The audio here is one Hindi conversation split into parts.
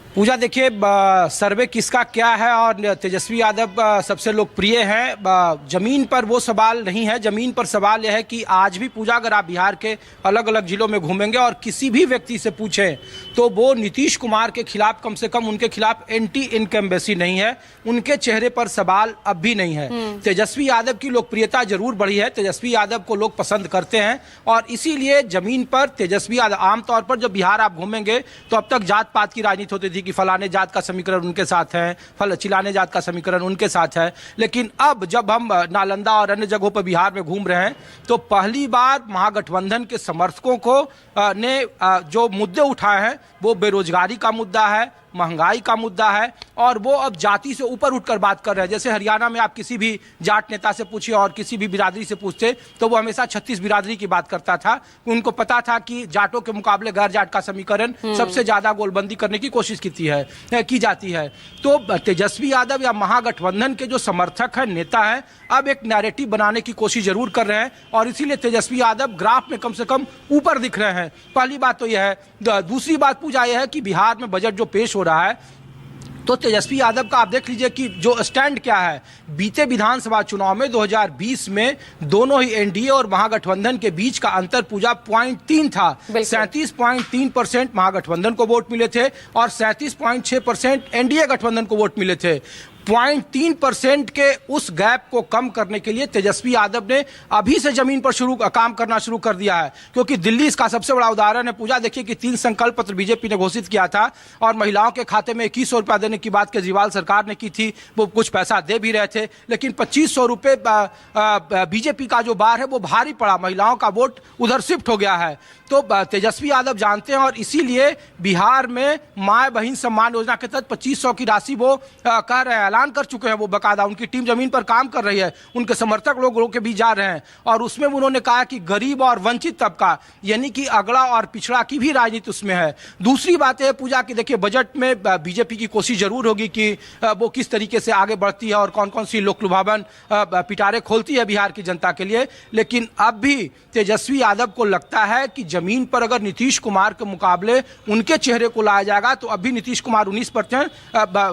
पूजा देखिए, सर्वे किसका क्या है और तेजस्वी यादव सबसे लोकप्रिय हैं। जमीन पर वो सवाल नहीं है, जमीन पर सवाल यह है कि आज भी पूजा अगर आप बिहार के अलग अलग जिलों में घूमेंगे और किसी भी व्यक्ति से पूछें तो वो नीतीश कुमार के खिलाफ, कम से कम उनके खिलाफ एंटी इनकम्बेंसी नहीं है, उनके चेहरे पर सवाल अब भी नहीं है। तेजस्वी यादव की लोकप्रियता जरूर बढ़ी है, तेजस्वी यादव को लोग पसंद करते हैं और इसीलिए जमीन पर तेजस्वी यादव, आमतौर पर जब बिहार आप घूमेंगे तो अब तक जात पात की राजनीति होती थी कि फलाने जात का समीकरण उनके साथ है, चिलाने जात का समीकरण उनके साथ है। लेकिन अब जब हम नालंदा और अन्य जगहों पर बिहार में घूम रहे हैं तो पहली बार महागठबंधन के समर्थकों को ने जो मुद्दे उठाए हैं वो बेरोजगारी का मुद्दा है, महंगाई का मुद्दा है और वो अब जाति से ऊपर उठकर बात कर रहे हैं। जैसे हरियाणा में आप किसी भी जाट नेता से पूछिए और किसी भी बिरादरी से पूछते तो वो हमेशा 36 बिरादरी की बात करता था। उनको पता था कि जाटों के मुकाबले गैर जाट का समीकरण सबसे ज्यादा गोलबंदी करने की कोशिश की जाती है। तो तेजस्वी यादव या महागठबंधन के जो समर्थक है, नेता है, अब एक नैरेटिव बनाने की कोशिश जरूर कर रहे हैं और इसीलिए तेजस्वी यादव ग्राफ में कम से कम ऊपर दिख रहे हैं। पहली बात तो यह है। दूसरी बात पूजा यह है कि बिहार में बजट जो पेश हो रहा है तो तेजस्वी यादव का आप देख लीजिए कि जो स्टैंड क्या है। बीते विधानसभा चुनाव में 2020 में दोनों ही एनडीए और महागठबंधन के बीच का अंतर पूजा 0.3 था। 37.3% महागठबंधन को वोट मिले थे और 37.6% एनडीए गठबंधन को वोट मिले थे। 0.3% के उस गैप को कम करने के लिए तेजस्वी यादव ने अभी से जमीन पर काम करना शुरू कर दिया है, क्योंकि दिल्ली इसका सबसे बड़ा उदाहरण है। पूजा देखिए कि 3 संकल्प पत्र बीजेपी ने घोषित किया था और महिलाओं के खाते में 2100 रुपया देने की बात केजरीवाल सरकार ने की थी। वो कुछ पैसा दे भी रहे थे, लेकिन 2500 रुपये बीजेपी का जो बार है वो भारी पड़ा, महिलाओं का वोट उधर शिफ्ट हो गया है। तो तेजस्वी यादव जानते हैं और इसीलिए बिहार में माए बहन सम्मान योजना के तहत 2500 की राशि वो कह रहे हैं, ऐलान कर चुके हैं। वो बकायदा उनकी टीम जमीन पर काम कर रही है, उनके समर्थक लोगों के बीच जा रहे हैं और उसमें उन्होंने कहा कि गरीब और वंचित तबका यानी कि अगड़ा और पिछड़ा की भी राजनीति उसमें है। दूसरी बात है पूजा की, देखिए बजट में बीजेपी की कोशिश जरूर होगी कि वो किस तरीके से आगे बढ़ती है और कौन कौन सी लोक लुभावन पिटारे खोलती है बिहार की जनता के लिए। लेकिन अब भी तेजस्वी यादव को लगता है कि जमीन पर अगर नीतीश कुमार के मुकाबले उनके चेहरे को लाया जाएगा तो अभी नीतीश कुमार 19% हैं,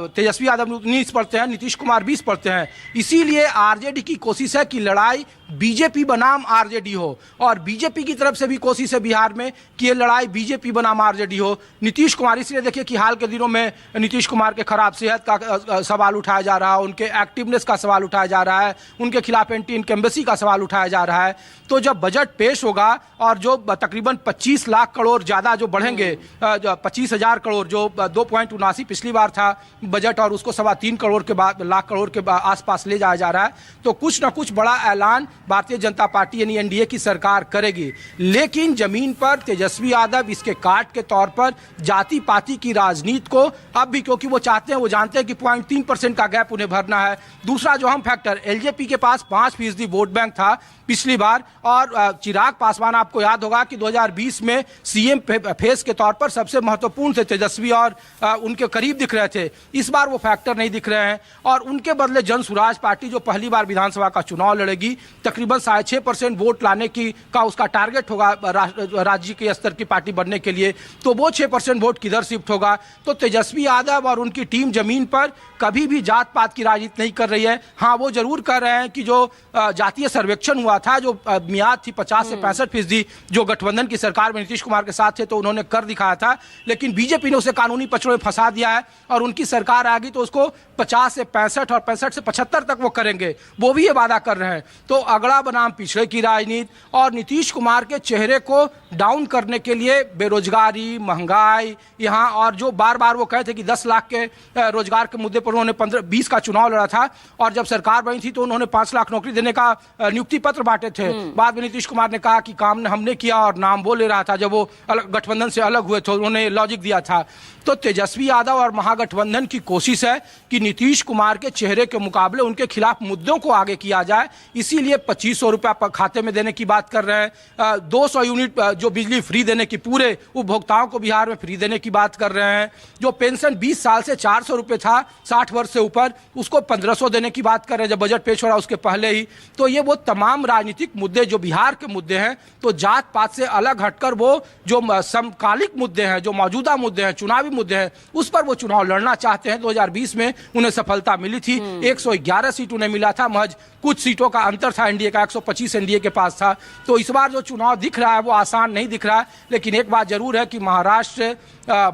तेजस्वी यादव 19% हैं, नीतीश कुमार 20% हैं। इसीलिए आरजेडी की कोशिश है कि लड़ाई बीजेपी बनाम आरजेडी हो और बीजेपी की तरफ से भी कोशिश है बिहार में कि ये लड़ाई बीजेपी बनाम आरजेडी हो। नीतीश कुमार, इसलिए देखिए कि हाल के दिनों में नीतीश कुमार के खराब सेहत का सवाल उठाया जा रहा है, उनके एक्टिवनेस का सवाल उठाया जा रहा है, उनके खिलाफ एंटी इनकम्बेंसी का सवाल उठाया जा रहा है। तो जब बजट पेश होगा और जो तकरीबन 25 लाख करोड़ ज्यादा जो बढ़ेंगे, 25,000 करोड़ जो 2.79 पिछली बार था बजट और उसको 3.25 करोड़ के बाद लाख करोड़ के आसपास ले जाया जा रहा है, तो कुछ ना कुछ बड़ा ऐलान भारतीय जनता पार्टी यानी एनडीए की सरकार करेगी। लेकिन जमीन पर तेजस्वी यादव इसके काट के तौर पर जाति पाति की राजनीति को अब भी, क्योंकि वो चाहते हैं, वो जानते हैं कि 0.3% का गैप उन्हें भरना है। दूसरा जो हम फैक्टर, एलजेपी के पास 5% वोट बैंक था पिछली बार और चिराग पासवान, आपको याद होगा कि 2020 में सीएम फेस के तौर पर सबसे महत्वपूर्ण थे तेजस्वी और उनके करीब दिख रहे थे। इस बार वो फैक्टर नहीं दिख रहे हैं और उनके बदले जन सुराज पार्टी जो पहली बार विधानसभा का चुनाव लड़ेगी, तकरीबन 6.5% वोट लाने का उसका टारगेट होगा राज्य के स्तर की पार्टी बनने के लिए। तो वो 6% वोट किधर शिफ्ट होगा? तो तेजस्वी यादव और उनकी टीम जमीन पर कभी भी जात पात की राजनीति नहीं कर रही है। हाँ, वो जरूर कर रहे हैं कि जो जातीय सर्वेक्षण हुआ था, जो मियाद थी 50 से 65%, जो गठबंधन की सरकार में नीतीश कुमार के साथ थे तो उन्होंने कर दिखाया था, लेकिन बीजेपी ने उसे कानूनी पचड़ों में फंसा दिया है और उनकी सरकार आ गई तो उसको 50 से 65 और 65 से 75 तक वो करेंगे, वो भी ये वादा कर रहे हैं। तो अगड़ा बनाम पिछड़े की राजनीति और नीतीश कुमार के चेहरे को डाउन करने के लिए बेरोजगारी, महंगाई यहाँ, और जो बार बार वो कहे थे कि 10 लाख के रोजगार के मुद्दे पर उन्होंने 15-20 का चुनाव लड़ा था और जब सरकार बनी थी तो उन्होंने 5 लाख नौकरी देने का नियुक्ति पत्र बांटे थे। बाद में नीतीश कुमार ने कहा कि काम हमने किया और नाम वो ले रहा था। जब वो गठबंधन से अलग हुए तो उन्होंने लॉजिक दिया था। तो तेजस्वी यादव और महागठबंधन की कोशिश है कि नीतीश कुमार के चेहरे के मुकाबले उनके खिलाफ मुद्दों को आगे किया जाए। इसीलिए 2500 रुपया खाते में देने की बात कर रहे हैं। 200 यूनिट जो बिजली फ्री देने की, पूरे उपभोक्ताओं को बिहार में फ्री देने की बात कर रहे हैं। जो पेंशन 20 साल से 400 रुपये था 60 वर्ष से ऊपर, उसको 1500 देने की बात कर रहे हैं जब बजट पेश हो रहा है उसके पहले ही। तो ये वो तमाम राजनीतिक मुद्दे जो बिहार के मुद्दे हैं, तो जात पात से अलग हटकर वो जो समकालिक मुद्दे हैं, जो मौजूदा मुद्दे हैं, चुनावी मुद्दे हैं, उस पर वो चुनाव लड़ना चाहते हैं। 2020 में उन्हें सफलता मिली थी, 111 सीट उन्हें मिला था, महज कुछ सीटों का अंतर था एनडीए का, 125 एनडीए के पास था। तो इस बार जो चुनाव दिख रहा है वो आसान नहीं दिख रहा है, लेकिन एक बात जरूर है कि महाराष्ट्र,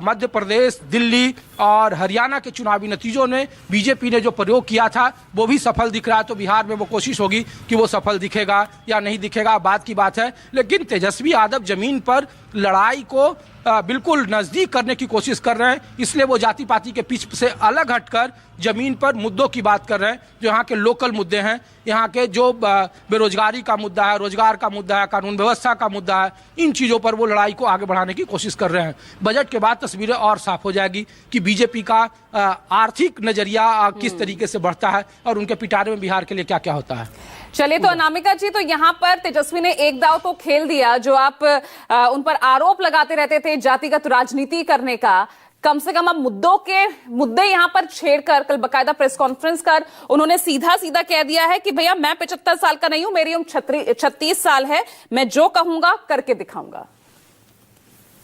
मध्य प्रदेश, दिल्ली और हरियाणा के चुनावी नतीजों ने बीजेपी ने जो प्रयोग किया था वो भी सफल दिख रहा है। तो बिहार में वो कोशिश होगी कि वो सफल दिखेगा या नहीं दिखेगा, बात की बात है। लेकिन तेजस्वी यादव जमीन पर लड़ाई को बिल्कुल नजदीक करने की कोशिश कर रहे हैं, इसलिए वो जाति पाति के पिच से अलग हटकर जमीन पर मुद्दों की बात कर रहे हैं, जो यहाँ के लोकल मुद्दे हैं, यहाँ के जो बेरोजगारी का मुद्दा है, रोजगार का मुद्दा है, कानून व्यवस्था का मुद्दा है, इन चीजों पर वो लड़ाई को आगे बढ़ाने की कोशिश कर रहे हैं। बजट के बाद तस्वीरें और साफ हो जाएगी कि बीजेपी का आर्थिक नजरिया किस तरीके से बढ़ता है और उनके पिटारे में बिहार के लिए क्या क्या होता है। चलिए, तो अनामिका जी, तो यहाँ पर तेजस्वी ने एक दांव तो खेल दिया, जो आप उन पर आरोप लगाते रहते थे जातिगत राजनीति करने का। कम से कम अब मुद्दे यहाँ पर छेड़कर, कल बकायदा प्रेस कॉन्फ्रेंस कर उन्होंने सीधा सीधा कह दिया है कि भैया मैं 75 साल का नहीं हूं, मेरी उम्र 36 साल है, मैं जो कहूंगा करके दिखाऊंगा।